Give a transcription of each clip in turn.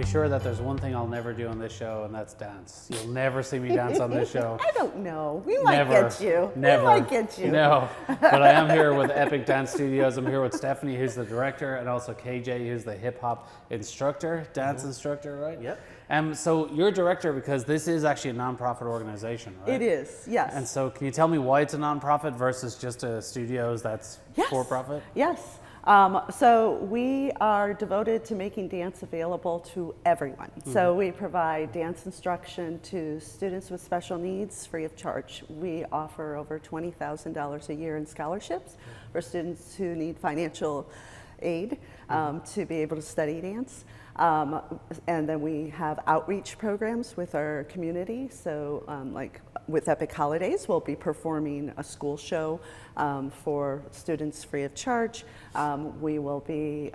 be sure that there's one thing I'll never do on this show, and that's dance. You'll never see me dance on this show. I don't know. We might Never. get you. Never. We might get you. No, but I am here with Epic Dance Studios. I'm here with Stephanie, who's the director, and also KJ, who's the hip hop instructor, dance instructor, right? Yep. So you're a director because this is actually a nonprofit organization, right? It is, yes. And so can you tell me why it's a nonprofit versus just a studios that's for profit? Yes. So we are devoted to making dance available to everyone. So we provide dance instruction to students with special needs free of charge. We offer over $20,000 a year in scholarships for students who need financial aid to be able to study dance. And then we have outreach programs with our community. So like with Epic Holidaze, we'll be performing a school show for students free of charge. We will be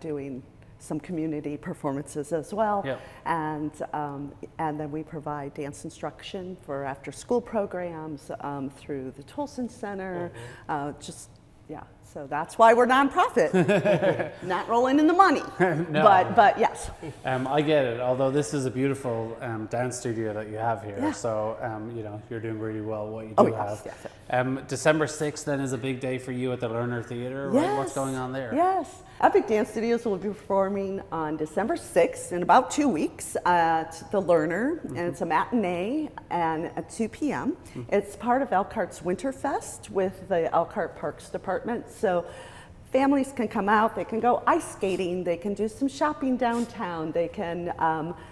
doing some community performances as well. Yep. And then we provide dance instruction for after school programs through the Tolson Center. So that's why we're nonprofit. Not rolling in the money. No. But yes. I get it. Although this is a beautiful dance studio that you have here, Yeah. so you're doing really well what you do have. Yes. December 6th then is a big day for you at the Lerner Theater, right? Yes. What's going on there? Yes. Epic Dance Studios will be performing on December 6th in about 2 weeks at the Lerner, and it's a matinee and at 2 p.m. It's part of Elkhart's Winterfest with the Elkhart Parks Department. So families can come out, they can go ice skating, they can do some shopping downtown, they can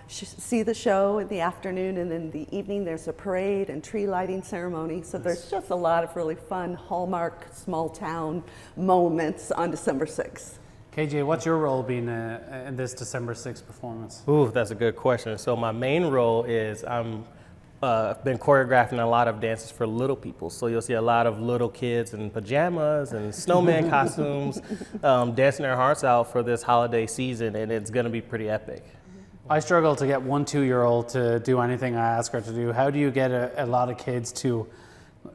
see the show in the afternoon, and in the evening there's a parade and tree lighting ceremony. So there's just a lot of really fun Hallmark small town moments on December 6th. KJ, what's your role being in this December 6th performance? Ooh, that's a good question. So my main role is I've been choreographing a lot of dances for little people. So you'll see a lot of little kids in pajamas and snowman costumes dancing their hearts out for this holiday season, and it's going to be pretty epic. I struggle to get 1 2-year-old to do anything I ask her to do. How do you get a lot of kids to,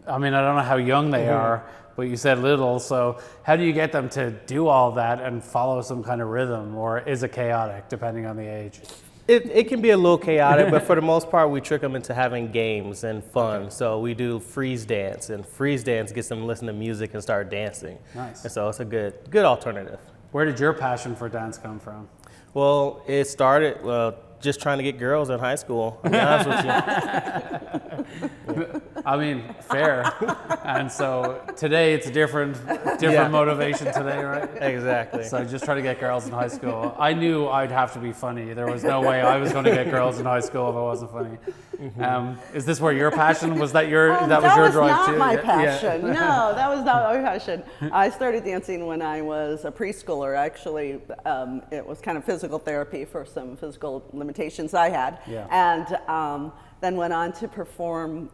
I don't know how young they are, but you said little, so how do you get them to do all that and follow some kind of rhythm, or is it chaotic depending on the age? It can be a little chaotic, but for the most part, we trick them into having games and fun. Okay. So we do freeze dance, and freeze dance gets them to listen to music and start dancing. Nice. And so it's a good alternative. Where did your passion for dance come from? Well, it started just trying to get girls in high school, to be honest with you. Fair. And so today it's a different motivation today, right? Exactly. So just try to get girls in high school. I knew I'd have to be funny. There was no way I was going to get girls in high school if I wasn't funny. Is this where your passion was? That was your drive too? That was not my passion. No, that was not my passion. I started dancing when I was a preschooler. Actually, it was kind of physical therapy for some physical limitations I had. Yeah. And then went on to perform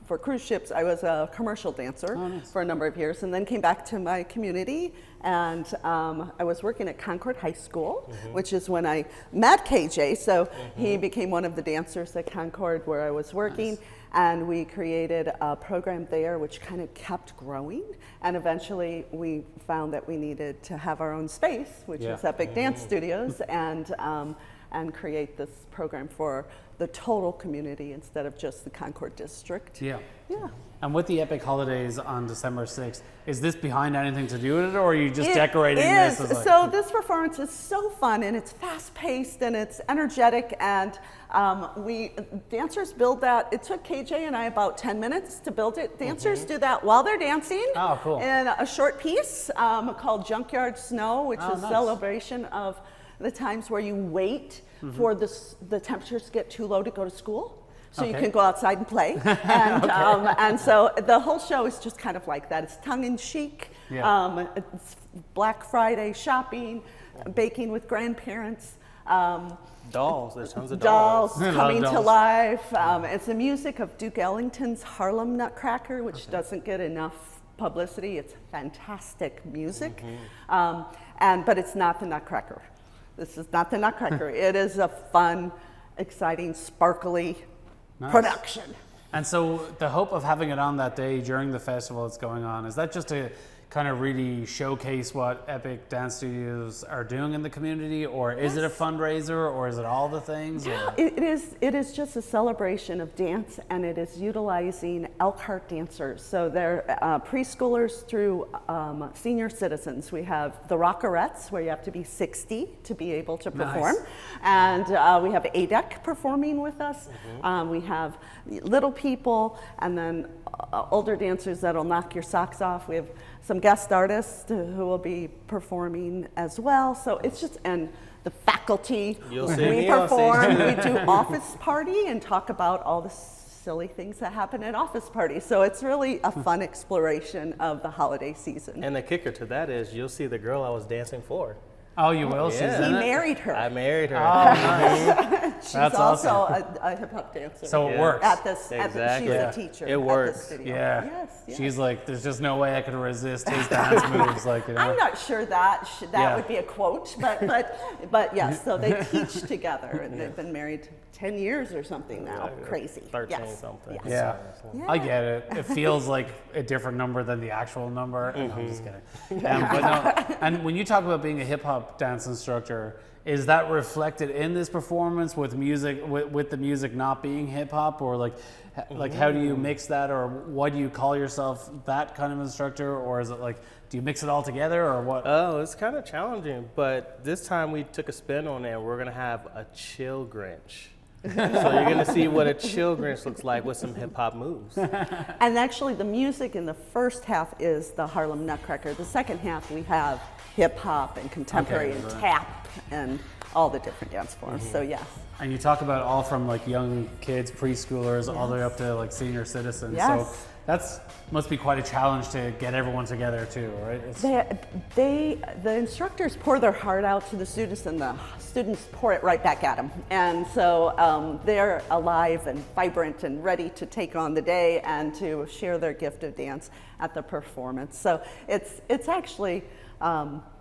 for cruise ships. I was a commercial dancer for a number of years, and then came back to my community, and I was working at Concord High School, which is when I met KJ. So he became one of the dancers at Concord where I was working. Nice. And we created a program there which kind of kept growing, and eventually we found that we needed to have our own space, which is Epic Dance Studios, and create this program for the total community instead of just the Concord district. Yeah. Yeah. And with the Epic Holidaze on December 6th, is this behind anything to do with it, or are you just decorating this? It is. So this performance is so fun, and it's fast-paced, and it's energetic, and we dancers build that. It took KJ and I about 10 minutes to build it. Dancers do that while they're dancing. Oh, cool. In a short piece called Junkyard Snow, which is nice. celebration of the times where you wait for the temperatures to get too low to go to school. So you can go outside and play. And, and so the whole show is just kind of like that. It's tongue-in-cheek. Yeah. It's Black Friday shopping, baking with grandparents. Dolls, there's tons of Dolls dolls. coming to Dolls. life. It's the music of Duke Ellington's Harlem Nutcracker, which doesn't get enough publicity. It's fantastic music. But it's not the Nutcracker. This is not the Nutcracker. It is a fun, exciting, sparkly production. And so the hope of having it on that day during the festival that's going on, is that just to kind of really showcase what Epic Dance Studios are doing in the community, or is it a fundraiser, or is it all the things? Or? It is just a celebration of dance, and it is utilizing Elkhart dancers. So they're preschoolers through senior citizens. We have the Rockerettes, where you have to be 60 to be able to perform. Nice. And we have ADEC performing with us. We have little people, and then older dancers that'll knock your socks off. We have some guest artists who will be performing as well. So it's just, and the faculty, You'll see we me on perform, stage. we do office party and talk about all the silly things that happen at office parties. So it's really a fun exploration of the holiday season. And the kicker to that is you'll see the girl I was dancing for. Oh, you will? She's Yeah. in He it? married her. I married her. Oh, nice. She's That's also awesome. a hip hop dancer. So it Yeah. works. At this, Exactly. she's Yeah. a teacher. It at works. the studio. Yeah. Yes. She's like, there's just no way I could resist his dance moves. Like, you know. I'm not sure that Yeah. would be a quote, but yes. So they teach together, and they've been married 10 years or something now. Crazy. 13 yes. something. Yes. Yeah. Yeah. I get it. It feels like a different number than the actual number. No, I'm just kidding. But no, and when you talk about being a hip hop dance instructor, is that reflected in this performance with music, with the music not being hip hop, or like how do you mix that, or why do you call yourself that kind of instructor, or is it like, do you mix it all together, or what? Oh, it's kind of challenging, but this time we took a spin on it. We're gonna have a chill Grinch. So you're gonna see what a chill Grinch looks like with some hip hop moves. And actually, the music in the first half is the Harlem Nutcracker. The second half, we have hip hop and contemporary Okay, and right. tap and all the different dance forms. So yes. And you talk about all from like young kids, preschoolers, all the way up to like senior citizens. Yes. So that's must be quite a challenge to get everyone together too, right? It's, The instructors pour their heart out to the students, and the students pour it right back at them. And so they're alive and vibrant and ready to take on the day and to share their gift of dance at the performance. So it's actually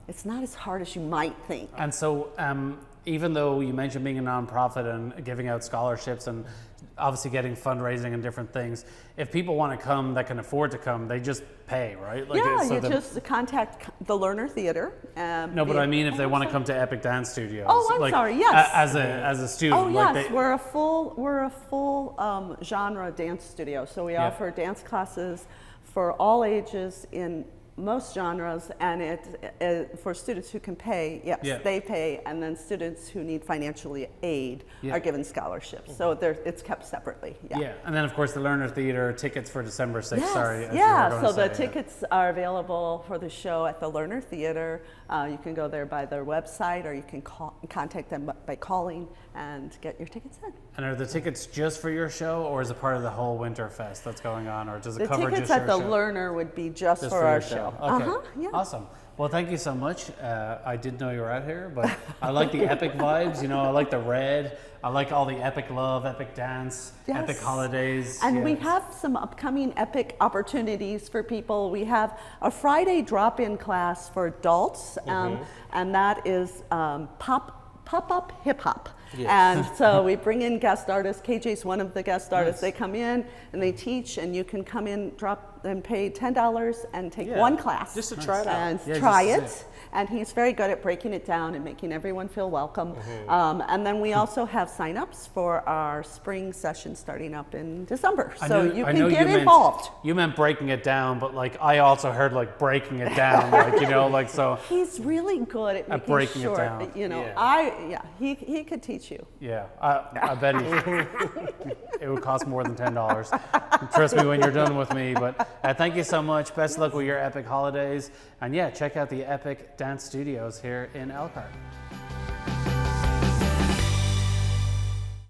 it's not as hard as you might think. And so, even though you mentioned being a nonprofit and giving out scholarships and obviously getting fundraising and different things, if people want to come that can afford to come, they just pay, right? Like, Yeah, so you just contact the Lerner Theater. No, but I mean, if they want to come to Epic Dance Studios. Oh, I'm like, sorry, yes. As a student. Oh like yes, we're a full genre dance studio. So we Yeah. offer dance classes for all ages in most genres, and it for students who can pay, yes, Yeah. they pay, and then students who need financial aid Yeah. are given scholarships. So it's kept separately. Yeah, and then of course the Lerner Theater tickets for December 6th. Yes, Sorry. as you were yeah. going So to the say, tickets are available for the show at the Lerner Theater. You can go there by their website, or you can contact them by calling and get your tickets in. And are the tickets just for your show, or is it part of the whole Winter Fest that's going on, or does it The cover tickets just at your the show? Lerner would be just Just for your our show. show. Okay. Yeah. Awesome. Well, thank you so much. I didn't know you were out here, but I like the epic vibes. You know, I like the red. I like all the epic love, epic dance, Yes. epic holidays. And we Yes. have some upcoming epic opportunities for people. We have a Friday drop-in class for adults, and that is pop-up hip-hop. Yes. And so we bring in guest artists. KJ's one of the guest artists. Nice. They come in and they teach, and you can come in, drop and pay $10 and take Yeah, one class. just to try it out. And Yeah, try just to it. see. And he's very good at breaking it down and making everyone feel welcome. And then we also have sign-ups for our spring session starting up in December. So you can get involved. You meant breaking it down, but like I also heard like breaking it down, like you know, like so. He's really good at making breaking it sure, down. you know, Yeah. he could teach you. Yeah, I bet it would cost more than $10. Trust me when you're done with me. But thank you so much. Best of luck with your epic holidays, and yeah, check out the Epic Dance Studios here in Elkhart.